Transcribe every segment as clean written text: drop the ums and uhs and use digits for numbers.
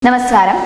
നമസ്കാരം.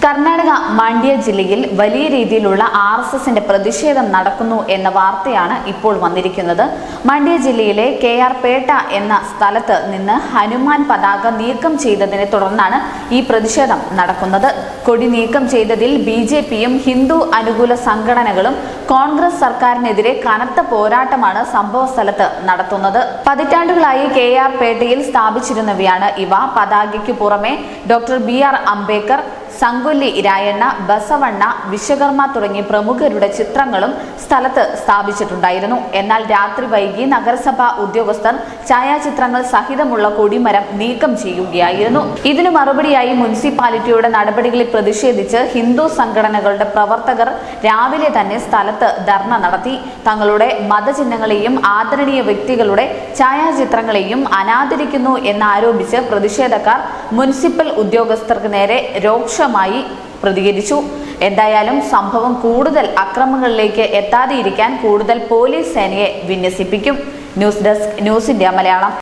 കർണാടക മാണ്ഡ്യ ജില്ലയിൽ വലിയ രീതിയിലുള്ള RSSന്റെ പ്രതിഷേധം നടക്കുന്നു എന്ന വാർത്തയാണ് ഇപ്പോൾ വന്നിരിക്കുന്നത്. മാണ്ഡ്യ ജില്ലയിലെ KR പേട്ട എന്ന സ്ഥലത്ത് നിന്ന് ഹനുമാൻ പതാക നീക്കം ചെയ്തതിനെ തുടർന്നാണ് ഈ പ്രതിഷേധം നടക്കുന്നത്. കൊടി നീക്കം ചെയ്തതിൽ BJPയും ഹിന്ദു അനുകൂല സംഘടനകളും കോൺഗ്രസ് സർക്കാരിനെതിരെ കനത്ത പോരാട്ടമാണ് സംഭവ സ്ഥലത്ത് നടത്തുന്നത്. പതിറ്റാണ്ടുകളായി KR പേട്ടയിൽ സ്ഥാപിച്ചിരുന്നവയാണ് ഇവ. പതാകയ്ക്കു പുറമെ ഡോക്ടർ BR അംബേദ്കർ, സംഗൊല്ലി രായണ്ണ, ബസവണ്ണ, വിശ്വകർമ്മ തുടങ്ങിയ പ്രമുഖരുടെ ചിത്രങ്ങളും സ്ഥലത്ത് സ്ഥാപിച്ചിട്ടുണ്ടായിരുന്നു. എന്നാൽ രാത്രി വൈകി നഗരസഭാ ഉദ്യോഗസ്ഥർ ഛായാചിത്രങ്ങൾ സഹിതമുള്ള കൊടിമരം നീക്കം ചെയ്യുകയായിരുന്നു. ഇതിനു മറുപടിയായി മുനിസിപ്പാലിറ്റിയുടെ നടപടികളിൽ പ്രതിഷേധിച്ച് ഹിന്ദു സംഘടനകളുടെ പ്രവർത്തകർ രാവിലെ തന്നെ സ്ഥലത്ത് ധർണ നടത്തി. തങ്ങളുടെ മതചിഹ്നങ്ങളെയും ആദരണീയ വ്യക്തികളുടെ ഛായാചിത്രങ്ങളെയും അനാദരിക്കുന്നു എന്നാരോപിച്ച് പ്രതിഷേധക്കാർ മുനിസിപ്പൽ ഉദ്യോഗസ്ഥർക്ക് നേരെ രോക്ഷമായി പ്രതികരിച്ചു. എന്തായാലും സംഭവം കൂടുതൽ അക്രമങ്ങളിലേക്ക് എത്താതെയിരിക്കാൻ കൂടുതൽ പോലീസ് സേനയെ വിന്യസിപ്പിക്കും. News desk, news India Malayalam.